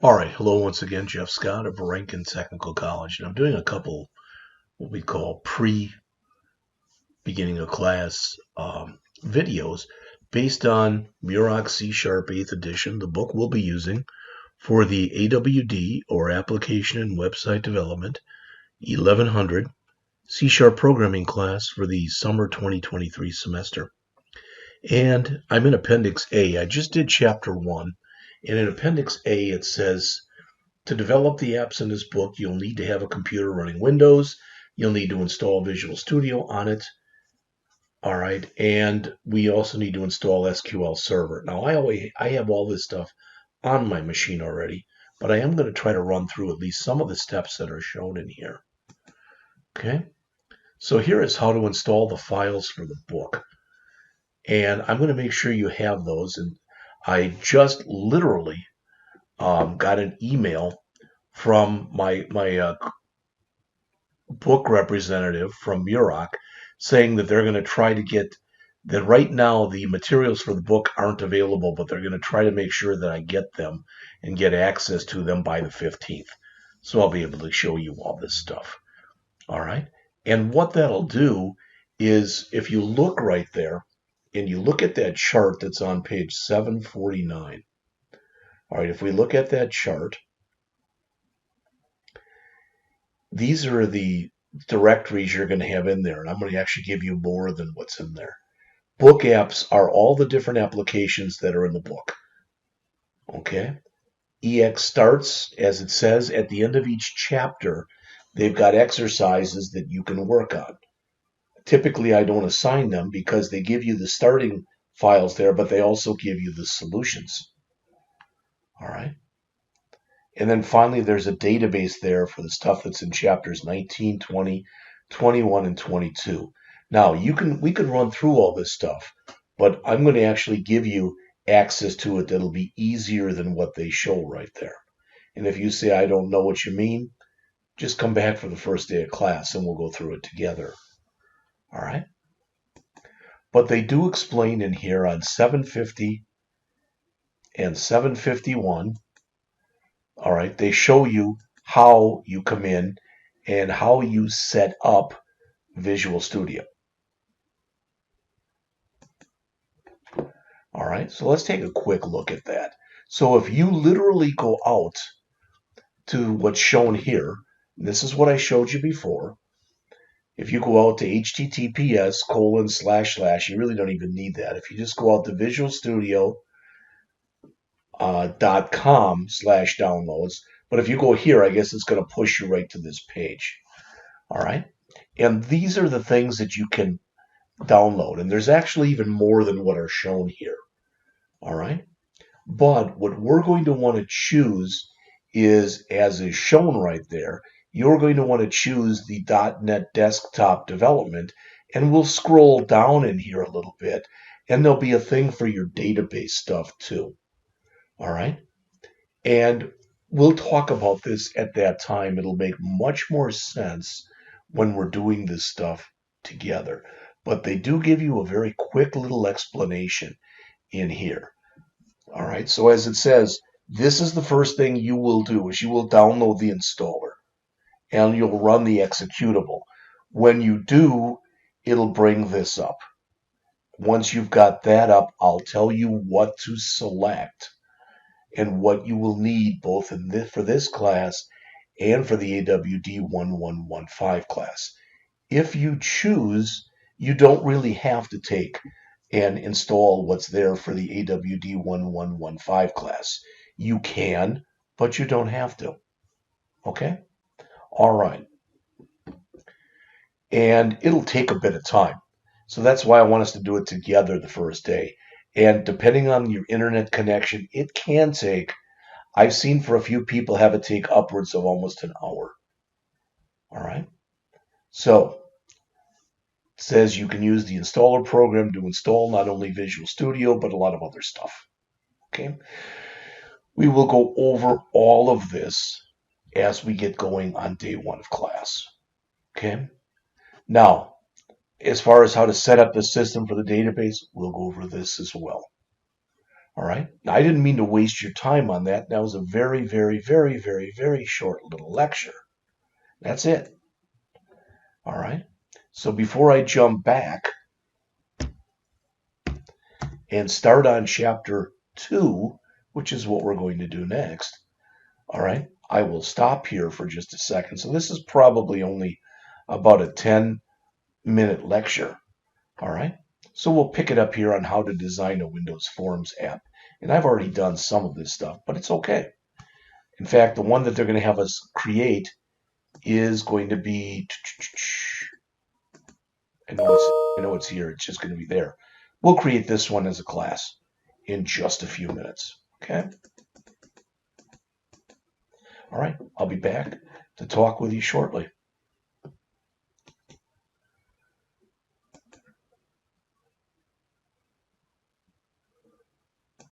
All right, hello once again, Jeff Scott of Rankin Technical College, and I'm doing a couple what we call pre-beginning of class videos based on Murachs C Sharp 8th edition, the book we'll be using for the AWD, or Application and Website Development 1100 C Sharp programming class for the summer 2023 semester. And I'm in Appendix A. I just did Chapter 1, and in Appendix A it says, to develop the apps in this book, you'll need to have a computer running Windows. You'll need to install Visual Studio on it. All right. And we also need to install SQL Server. Now, I have all this stuff on my machine already, but I am going to try to run through at least some of the steps that are shown in here. Okay. So here is how to install the files for the book. And I'm going to make sure you have those. And I just literally got an email from my book representative from Murach saying that they're going to try to get that. Right now the materials for the book aren't available, but they're going to try to make sure that I get them and get access to them by the 15th. So I'll be able to show you all this stuff. All right. And what that'll do is, if you look right there and you look at that chart that's on page 749. All right. If we look at that chart, these are the directories you're going to have in there, and I'm going to actually give you more than what's in there. Book apps are all the different applications that are in the book. Okay? EX starts, as it says, at the end of each chapter. They've got exercises that you can work on. Typically, I don't assign them because they give you the starting files there, but they also give you the solutions. All right? And then finally, there's a database there for the stuff that's in chapters 19, 20, 21, and 22. Now, we could run through all this stuff, but I'm going to actually give you access to it that'll be easier than what they show right there. And if you say, I don't know what you mean, just come back for the first day of class and we'll go through it together. All right? But they do explain in here on 750 and 751. All right, they show you how you come in and how you set up Visual Studio. All right, so let's take a quick look at that. So if you literally go out to what's shown here, this is what I showed you before. If you go out to https:// you really don't even need that. If you just go out to visualstudio.com/downloads, but if you go here, I guess it's going to push you right to this page. All right. And these are the things that you can download. And there's actually even more than what are shown here. All right. But what we're going to want to choose is, as is shown right there, you're going to want to choose the .NET Desktop Development. And we'll scroll down in here a little bit, and there'll be a thing for your database stuff too. All right. And we'll talk about this at that time. It'll make much more sense when we're doing this stuff together. But they do give you a very quick little explanation in here. All right, so as it says, this is the first thing you will do, is you will download the installer and you'll run the executable. When you do, it'll bring this up. Once you've got that up, I'll tell you what to select and what you will need both in this, for this class and for the AWD 1115 class. If you choose, you don't really have to take and install what's there for the AWD 1115 class. You can, but you don't have to. Okay? All right. And it'll take a bit of time. So that's why I want us to do it together the first day. And depending on your internet connection, it can take, I've seen for a few people have it take upwards of almost an hour. All right. So it says you can use the installer program to install not only Visual Studio, but a lot of other stuff. Okay. We will go over all of this as we get going on day one of class. Okay. Now, as far as how to set up the system for the database, we'll go over this as well. All right. Now, I didn't mean to waste your time on that. That was a very, very, very, very, very short little lecture. That's it. All right. So before I jump back and start on chapter 2, which is what we're going to do next, all right, I will stop here for just a second. So this is probably only about a 10-minute lecture. All right. So we'll pick it up here on how to design a Windows Forms app. And I've already done some of this stuff, but it's okay. In fact, the one that they're going to have us create is going to be, I know it's here. It's just going to be there. We'll create this one as a class in just a few minutes. Okay. All right. I'll be back to talk with you shortly.